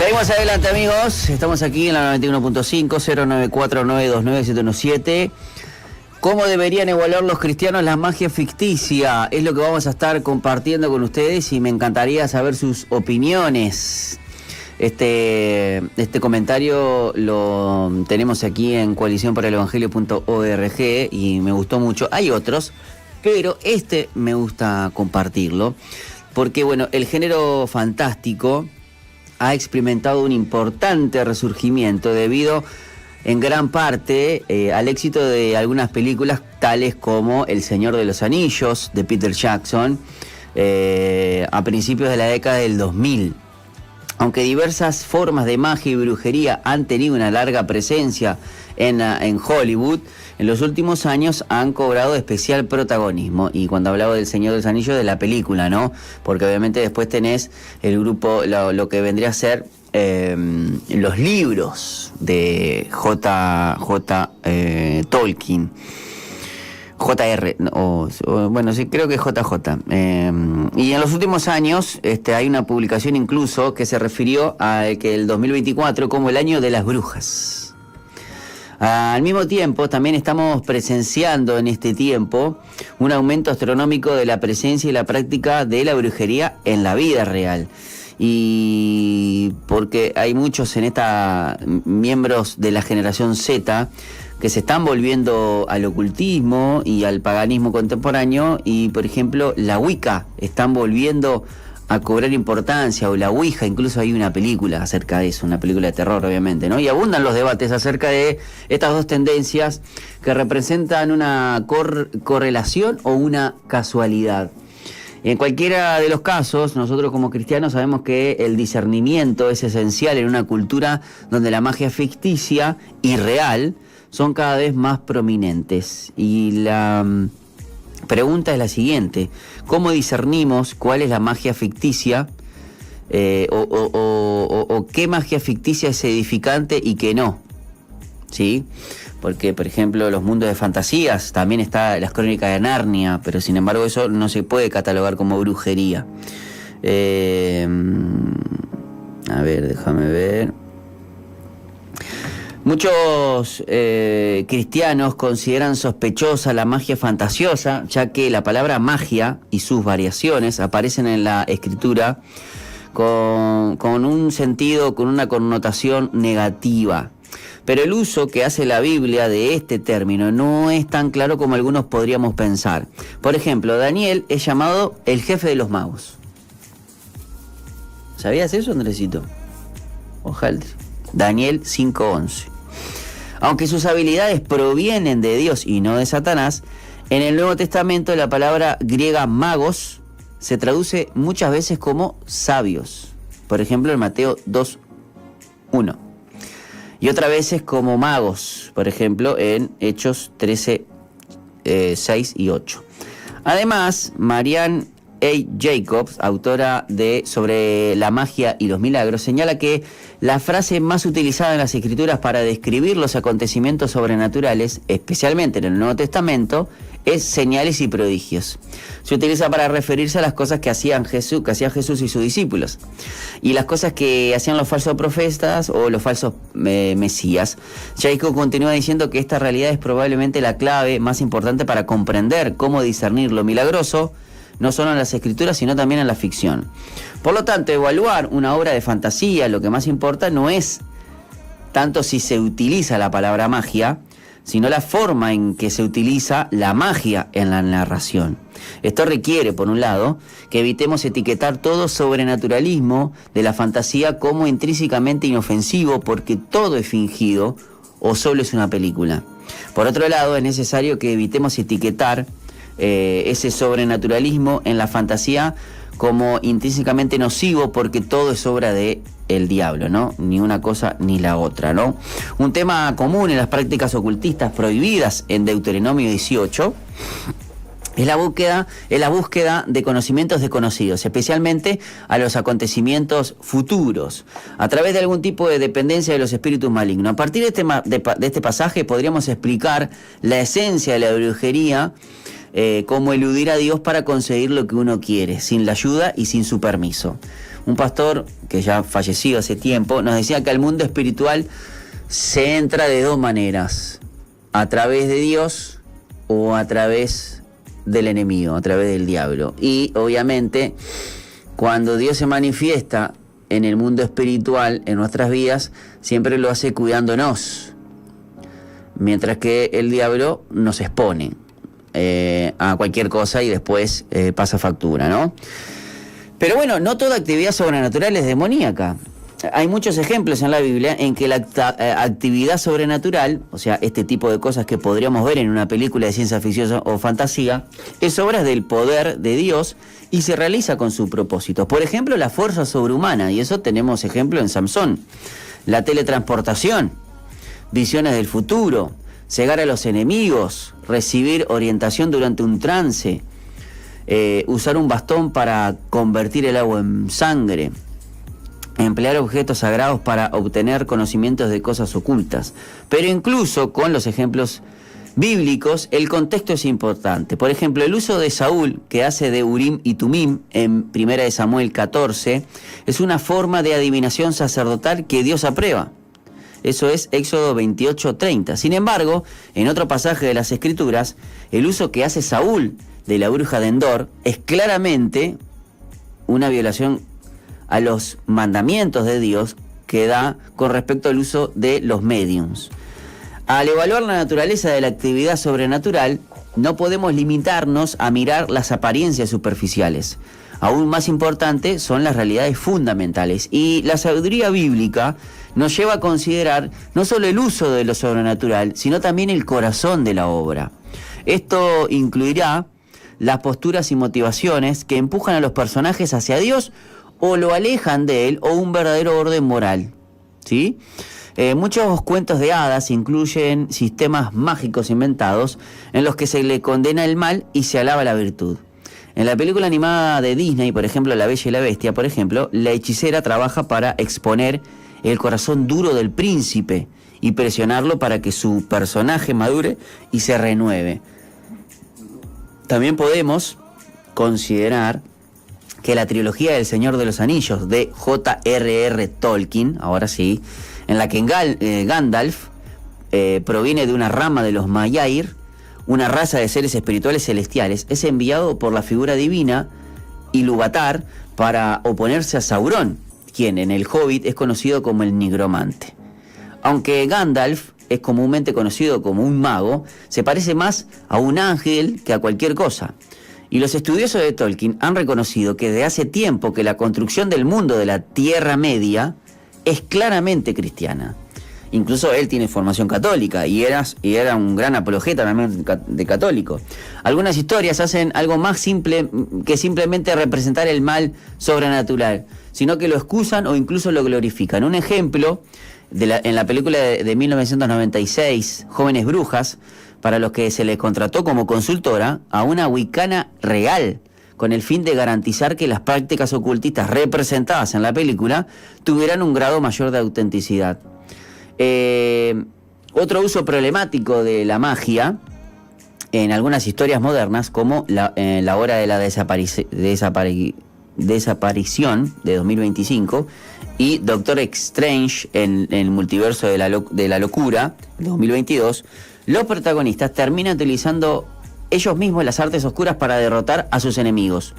Salimos adelante, amigos. Estamos aquí en la 91.5, 0949297717. ¿Cómo deberían evaluar los cristianos la magia ficticia? Es lo que vamos a estar compartiendo con ustedes y me encantaría saber sus opiniones. Este comentario lo tenemos aquí en coaliciónporelevangelio.org y me gustó mucho. Hay otros, pero me gusta compartirlo porque, bueno, el género fantástico ha experimentado un importante resurgimiento debido en gran parte al éxito de algunas películas tales como El Señor de los Anillos de Peter Jackson a principios de la década del 2000. Aunque diversas formas de magia y brujería han tenido una larga presencia en Hollywood, en los últimos años han cobrado especial protagonismo. Y cuando hablaba del Señor de los Anillos, de la película, ¿no? Porque obviamente después tenés el grupo, lo que vendría a ser los libros de J.J. Tolkien. JR, bueno, sí, creo que es JJ. Y en los últimos años hay una publicación incluso que se refirió a que el 2024 como el año de las brujas. Al mismo tiempo, también estamos presenciando en este tiempo un aumento astronómico de la presencia y la práctica de la brujería en la vida real. Y porque hay muchos miembros de la generación Z que se están volviendo al ocultismo y al paganismo contemporáneo y, por ejemplo, la Wicca están volviendo a cobrar importancia, o la Ouija, incluso hay una película acerca de eso, una película de terror obviamente, ¿no? Y abundan los debates acerca de estas dos tendencias que representan una correlación o una casualidad. En cualquiera de los casos, nosotros como cristianos sabemos que el discernimiento es esencial en una cultura donde la magia ficticia y real son cada vez más prominentes. Y la pregunta es la siguiente: ¿cómo discernimos cuál es la magia ficticia o qué magia ficticia es edificante y qué no? ¿Sí? Porque, por ejemplo, los mundos de fantasías, también está las crónicas de Narnia, pero sin embargo eso no se puede catalogar como brujería. A ver, déjame ver. Muchos cristianos consideran sospechosa la magia fantasiosa, ya que la palabra magia y sus variaciones aparecen en la escritura con un sentido, con una connotación negativa. Pero el uso que hace la Biblia de este término no es tan claro como algunos podríamos pensar. Por ejemplo, Daniel es llamado el jefe de los magos. ¿Sabías eso, Andresito? Ojalá. Daniel 5:11. Aunque sus habilidades provienen de Dios y no de Satanás, en el Nuevo Testamento la palabra griega magos se traduce muchas veces como sabios. Por ejemplo, en Mateo 2:1. Y otras veces como magos, por ejemplo, en Hechos 13:6 y 8. Además, Marianne A. Jacobs, autora de Sobre la magia y los milagros, señala que la frase más utilizada en las Escrituras para describir los acontecimientos sobrenaturales, especialmente en el Nuevo Testamento, es señales y prodigios. Se utiliza para referirse a las cosas que hacía Jesús y sus discípulos, y las cosas que hacían los falsos profetas o los falsos mesías. Jacob continúa diciendo que esta realidad es probablemente la clave más importante para comprender cómo discernir lo milagroso, no solo en las escrituras, sino también en la ficción. Por lo tanto, evaluar una obra de fantasía, lo que más importa no es tanto si se utiliza la palabra magia, sino la forma en que se utiliza la magia en la narración. Esto requiere, por un lado, que evitemos etiquetar todo sobrenaturalismo de la fantasía como intrínsecamente inofensivo, porque todo es fingido o solo es una película. Por otro lado, es necesario que evitemos etiquetar ese sobrenaturalismo en la fantasía como intrínsecamente nocivo, porque todo es obra de el diablo, ¿no? Ni una cosa ni la otra, ¿no? Un tema común en las prácticas ocultistas prohibidas en Deuteronomio 18 es la búsqueda de conocimientos desconocidos, especialmente a los acontecimientos futuros, a través de algún tipo de dependencia de los espíritus malignos. A partir de este pasaje podríamos explicar la esencia de la brujería, como eludir a Dios para conseguir lo que uno quiere, sin la ayuda y sin su permiso. Un pastor que ya falleció hace tiempo nos decía que al mundo espiritual se entra de dos maneras: a través de Dios o a través del enemigo, a través del diablo. Y obviamente cuando Dios se manifiesta en el mundo espiritual, en nuestras vidas, siempre lo hace cuidándonos, mientras que el diablo nos expone a cualquier cosa y después pasa factura, ¿no? Pero bueno, no toda actividad sobrenatural es demoníaca. Hay muchos ejemplos en la Biblia en que la actividad sobrenatural, o sea, este tipo de cosas que podríamos ver en una película de ciencia ficción o fantasía, es obra del poder de Dios y se realiza con su propósito. Por ejemplo, la fuerza sobrehumana, y eso tenemos ejemplo en Samson. La teletransportación, visiones del futuro, cegar a los enemigos, recibir orientación durante un trance, usar un bastón para convertir el agua en sangre, emplear objetos sagrados para obtener conocimientos de cosas ocultas. Pero incluso con los ejemplos bíblicos, el contexto es importante. Por ejemplo, el uso de Saúl, que hace de Urim y Tumim en 1 Samuel 14, es una forma de adivinación sacerdotal que Dios aprueba. Eso es Éxodo 28:30. Sin embargo, en otro pasaje de las Escrituras, el uso que hace Saúl de la bruja de Endor es claramente una violación a los mandamientos de Dios que da con respecto al uso de los médiums. Al evaluar la naturaleza de la actividad sobrenatural, no podemos limitarnos a mirar las apariencias superficiales. Aún más importante son las realidades fundamentales. Y la sabiduría bíblica nos lleva a considerar no solo el uso de lo sobrenatural, sino también el corazón de la obra. Esto incluirá las posturas y motivaciones que empujan a los personajes hacia Dios o lo alejan de él, o un verdadero orden moral, ¿sí? Muchos cuentos de hadas incluyen sistemas mágicos inventados en los que se le condena el mal y se alaba la virtud. En la película animada de Disney, por ejemplo, La Bella y la Bestia, por ejemplo, la hechicera trabaja para exponer el corazón duro del príncipe y presionarlo para que su personaje madure y se renueve. También podemos considerar que la trilogía del Señor de los Anillos de J.R.R. Tolkien, ahora sí, en la que Gandalf proviene de una rama de los Maiar, una raza de seres espirituales celestiales, es enviado por la figura divina Ilúvatar para oponerse a Sauron, quien en el Hobbit es conocido como el nigromante. Aunque Gandalf es comúnmente conocido como un mago, se parece más a un ángel que a cualquier cosa. Y los estudiosos de Tolkien han reconocido que desde hace tiempo que la construcción del mundo de la Tierra Media es claramente cristiana. Incluso él tiene formación católica y era un gran apologeta también de católico. Algunas historias hacen algo más simple que simplemente representar el mal sobrenatural, sino que lo excusan o incluso lo glorifican. Un ejemplo en la película de 1996, Jóvenes Brujas, para los que se les contrató como consultora a una wicana real, con el fin de garantizar que las prácticas ocultistas representadas en la película tuvieran un grado mayor de autenticidad. Otro uso problemático de la magia en algunas historias modernas, como la hora de la desaparición de 2025 y Doctor Strange en el multiverso de la locura de 2022, los protagonistas terminan utilizando ellos mismos las artes oscuras para derrotar a sus enemigos.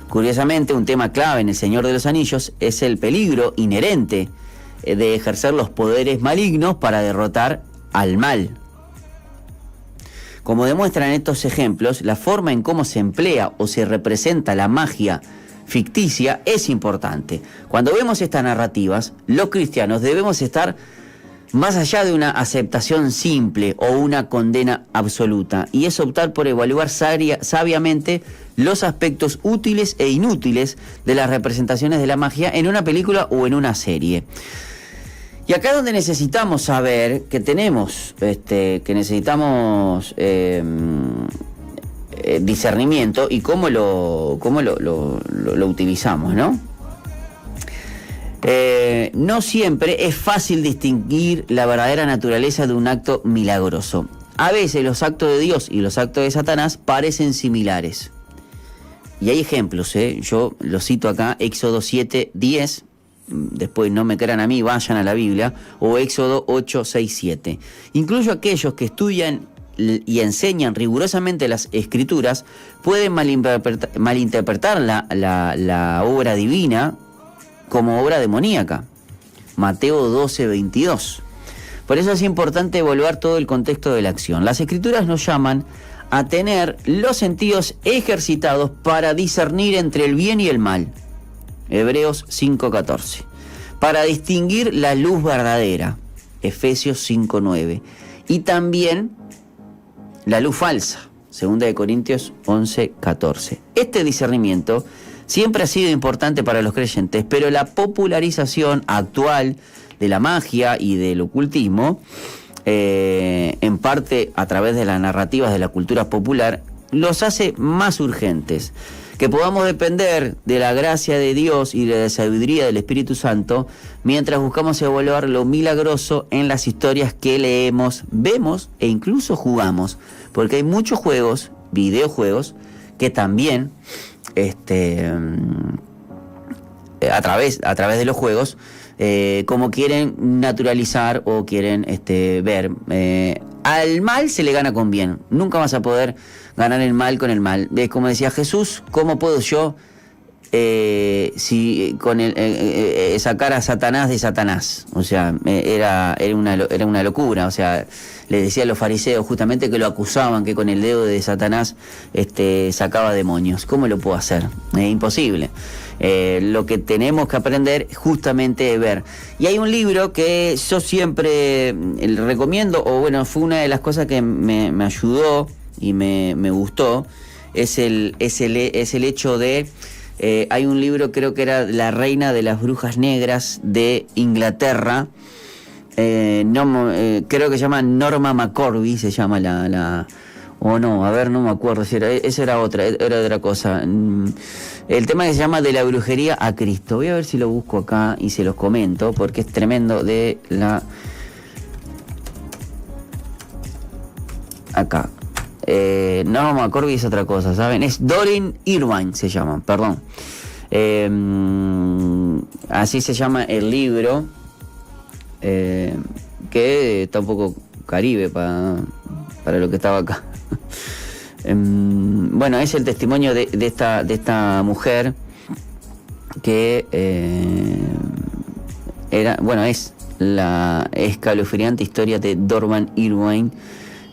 Curiosamente, un tema clave en El Señor de los Anillos es el peligro inherente de ejercer los poderes malignos para derrotar al mal. Como demuestran estos ejemplos, la forma en cómo se emplea o se representa la magia ficticia es importante. Cuando vemos estas narrativas, los cristianos debemos estar más allá de una aceptación simple o una condena absoluta, y es optar por evaluar sabiamente los aspectos útiles e inútiles de las representaciones de la magia en una película o en una serie. Y acá es donde necesitamos saber que tenemos, que necesitamos discernimiento y cómo lo utilizamos, ¿no? No siempre es fácil distinguir la verdadera naturaleza de un acto milagroso. A veces los actos de Dios y los actos de Satanás parecen similares, y hay ejemplos, yo lo cito acá, Éxodo 7:10, después no me crean a mí, vayan a la Biblia, o Éxodo 8:6-7. Incluso aquellos que estudian y enseñan rigurosamente las escrituras pueden malinterpretar la obra divina como obra demoníaca. Mateo 12:22. Por eso es importante evaluar todo el contexto de la acción. Las escrituras nos llaman a tener los sentidos ejercitados para discernir entre el bien y el mal. Hebreos 5:14. Para distinguir la luz verdadera. Efesios 5:9. Y también la luz falsa. 2 Corintios 11:14. Este discernimiento siempre ha sido importante para los creyentes, pero la popularización actual de la magia y del ocultismo, en parte a través de las narrativas de la cultura popular, los hace más urgentes. Que podamos depender de la gracia de Dios y de la sabiduría del Espíritu Santo mientras buscamos evaluar lo milagroso en las historias que leemos, vemos e incluso jugamos. Porque hay muchos juegos, videojuegos, que también a través de los juegos, como quieren naturalizar o quieren ver. Al mal se le gana con bien. Nunca vas a poder ganar el mal con el mal. Como decía Jesús, ¿cómo puedo yo sacar a Satanás de Satanás? O sea, era una locura. O sea, le decía a los fariseos justamente que lo acusaban que con el dedo de Satanás sacaba demonios. ¿Cómo lo puedo hacer? Es imposible. Lo que tenemos que aprender justamente es ver. Y hay un libro que yo siempre recomiendo, o bueno, fue una de las cosas que me ayudó y me gustó, es el hecho de... hay un libro, creo que era La Reina de las Brujas Negras de Inglaterra. Creo que se llama Norma McCorvey, se llama no me acuerdo si esa era otra cosa. El tema que se llama De la brujería a Cristo. Voy a ver si lo busco acá y se los comento, porque es tremendo. Acá. Norma McCorvey es otra cosa, ¿saben? Es Doreen Irvine, se llama, perdón. Así se llama el libro, que está un poco caribe para lo que estaba acá. Bueno, es el testimonio de esta mujer que es la escalofriante historia de Doreen Irvine.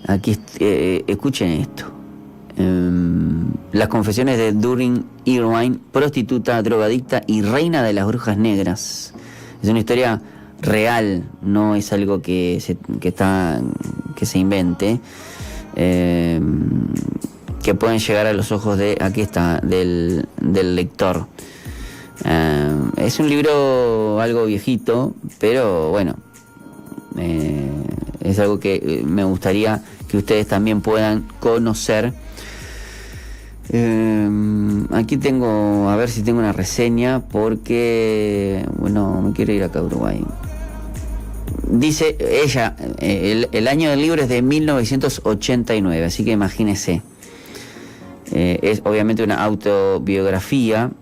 Aquí escuchen esto. Las confesiones de Doreen Irvine, prostituta, drogadicta y reina de las brujas negras. Es una historia real, no es algo que se invente. Que pueden llegar a los ojos del lector. Es un libro algo viejito, pero bueno, es algo que me gustaría que ustedes también puedan conocer. Aquí tengo, a ver si tengo una reseña, porque bueno, me quiero ir acá a Uruguay. Dice ella, el año del libro es de 1989, así que imagínese. Es obviamente una autobiografía.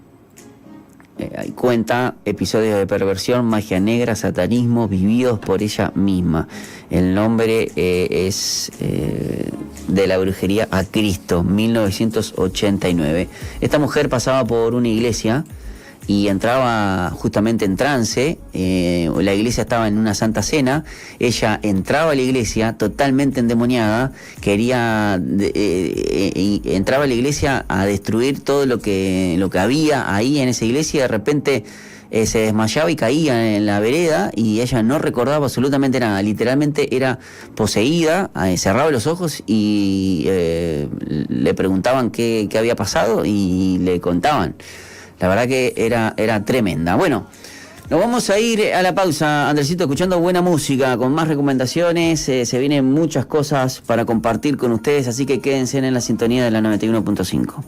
Cuenta episodios de perversión, magia negra, satanismo vividos por ella misma. El nombre es De la brujería a Cristo, 1989. Esta mujer pasaba por una iglesia y entraba justamente en trance. La iglesia estaba en una santa cena. Ella entraba a la iglesia totalmente endemoniada, entraba a la iglesia a destruir todo lo que había ahí en esa iglesia, y de repente se desmayaba y caía en la vereda, y ella no recordaba absolutamente nada. Literalmente era poseída, cerraba los ojos y le preguntaban qué había pasado y le contaban. La verdad que era tremenda. Bueno, nos vamos a ir a la pausa, Andresito, escuchando buena música, con más recomendaciones. Se vienen muchas cosas para compartir con ustedes, así que quédense en la sintonía de la 91.5.